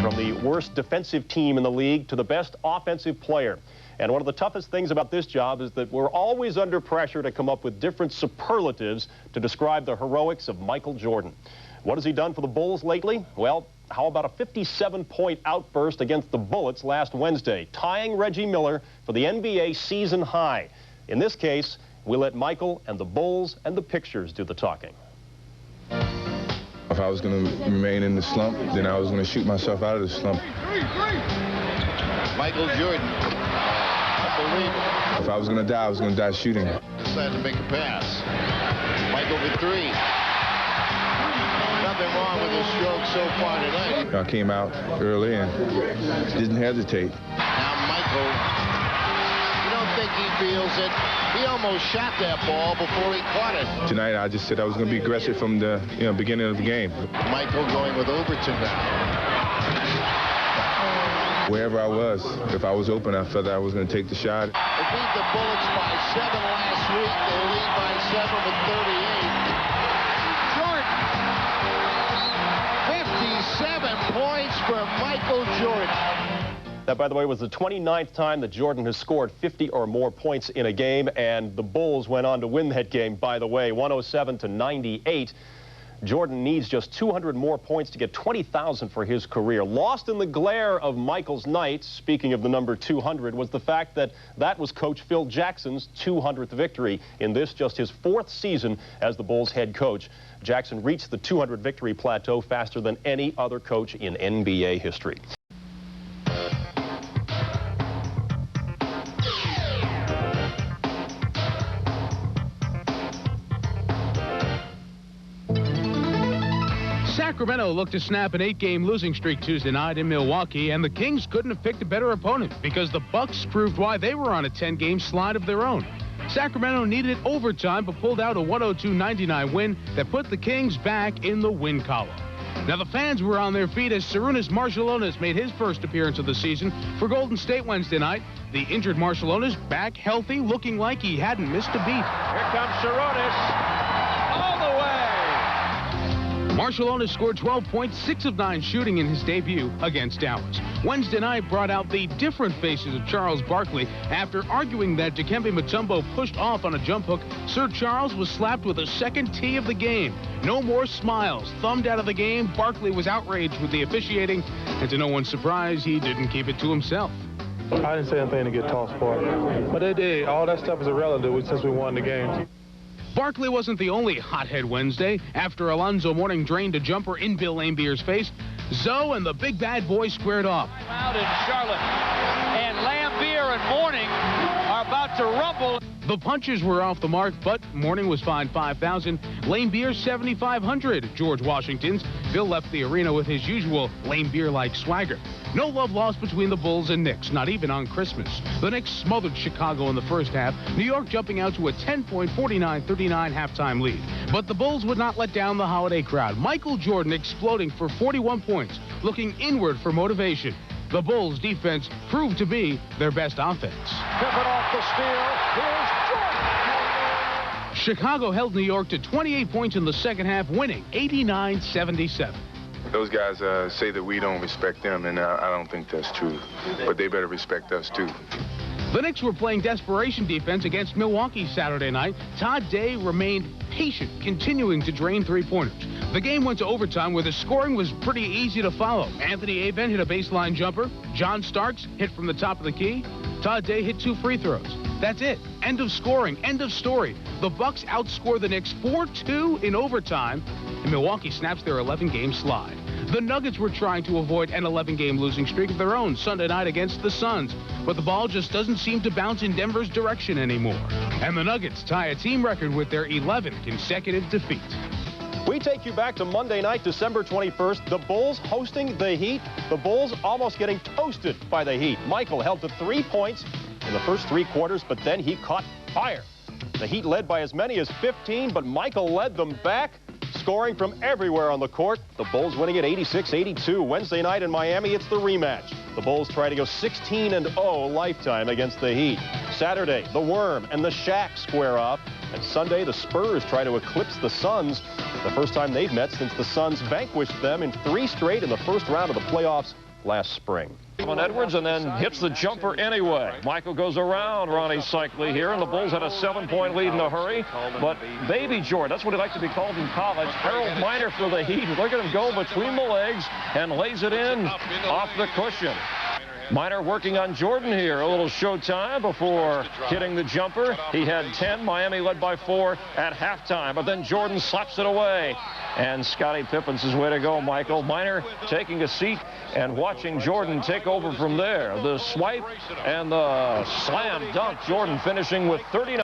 From the worst defensive team in the league to the best offensive player. And one of the toughest things about this job is that we're always under pressure to come up with different superlatives to describe the heroics of Michael Jordan. What has he done for the Bulls lately? Well, how about a 57-point outburst against the Bullets last Wednesday, tying Reggie Miller for the NBA season high? In this case, we let Michael and the Bulls and the pictures do the talking. If I was going to remain in the slump, then I was going to shoot myself out of the slump. Michael Jordan. Unbelievable. If I was going to die, I was going to die shooting. Decided to make a pass. Michael for three. Nothing wrong with his stroke so far tonight. I came out early and didn't hesitate. Now Michael, you don't think he feels it? He almost shot that ball before he caught it. Tonight, I just said I was going to be aggressive from the beginning of the game. Michael going with Overton now. Wherever I was, if I was open, I felt that I was going to take the shot. They beat the Bullets by 7 last week. They lead by 7 with 38. Jordan. 57 points for Michael Jordan. That, by the way, was the 29th time that Jordan has scored 50 or more points in a game, and the Bulls went on to win that game, by the way, 107-98. Jordan needs just 200 more points to get 20,000 for his career. Lost in the glare of Michael's night, speaking of the number 200, was the fact that that was Coach Phil Jackson's 200th victory in this, just his 4th season as the Bulls head coach. Jackson reached the 200 victory plateau faster than any other coach in NBA history. Sacramento looked to snap an 8-game losing streak Tuesday night in Milwaukee, and the Kings couldn't have picked a better opponent because the Bucks proved why they were on a 10-game slide of their own. Sacramento needed overtime but pulled out a 102-99 win that put the Kings back in the win column. Now the fans were on their feet as Sarunas Marciulionis made his first appearance of the season for Golden State Wednesday night. The injured Marciulionis back healthy, looking like he hadn't missed a beat. Here comes Sarunas all the way. Marciulionis scored 12 points, 6 of 9 shooting in his debut against Dallas. Wednesday night brought out the different faces of Charles Barkley. After arguing that Dikembe Mutombo pushed off on a jump hook, Sir Charles was slapped with a second tee of the game. No more smiles. Thumbed out of the game, Barkley was outraged with the officiating, and to no one's surprise, he didn't keep it to himself. I didn't say anything to get tossed for, but they did. All that stuff is irrelevant since we won the game. Barkley wasn't the only hothead Wednesday. After Alonzo Mourning drained a jumper in Bill Laimbeer's face, Zoe and the big bad boy squared off. Out in Charlotte, and Laimbeer and Mourning are about to rumble. The punches were off the mark, but Mourning was fined $5,000. Laimbeer $7,500. George Washington's. Bill left the arena with his usual Laimbeer-like swagger. No love lost between the Bulls and Knicks, not even on Christmas. The Knicks smothered Chicago in the first half, New York jumping out to a 10-point 49-39 halftime lead. But the Bulls would not let down the holiday crowd. Michael Jordan exploding for 41 points, looking inward for motivation. The Bulls' defense proved to be their best offense. Pippen off the steal. Here's Jordan. Chicago held New York to 28 points in the second half, winning 89-77. Those guys say that we don't respect them, and I don't think that's true. But they better respect us, too. The Knicks were playing desperation defense against Milwaukee Saturday night. Todd Day remained patient, continuing to drain three-pointers. The game went to overtime where the scoring was pretty easy to follow. Anthony Aben hit a baseline jumper. John Starks hit from the top of the key. Todd Day hit 2 free throws. That's it. End of scoring. End of story. The Bucks outscore the Knicks 4-2 in overtime, and Milwaukee snaps their 11-game slide. The Nuggets were trying to avoid an 11-game losing streak of their own Sunday night against the Suns, but the ball just doesn't seem to bounce in Denver's direction anymore. And the Nuggets tie a team record with their 11th consecutive defeat. We take you back to Monday night, December 21st. The Bulls hosting the Heat. The Bulls almost getting toasted by the Heat. Michael held to 3 points in the first 3 quarters, but then he caught fire. The Heat led by as many as 15, but Michael led them back, scoring from everywhere on the court. The Bulls winning at 86-82. Wednesday night in Miami, it's the rematch. The Bulls try to go 16-0 lifetime against the Heat. Saturday, the Worm and the Shaq square off. And Sunday, the Spurs try to eclipse the Suns. The first time they've met since the Suns vanquished them in 3 straight in the first round of the playoffs last spring. Edwards and then hits the jumper anyway. Michael goes around Ronnie Cycli here, and the Bulls had a 7-point lead in a hurry. But Baby Jordan, that's what he liked to be called in college. Harold Miner for the Heat. Look at him go between the legs and lays it in off the cushion. Miner working on Jordan here. A little showtime before hitting the jumper. He had 10. Miami led by 4 at halftime. But then Jordan slaps it away. And Scottie Pippen's his way to go, Michael. Miner taking a seat and watching Jordan take over from there. The swipe and the slam dunk. Jordan finishing with 39.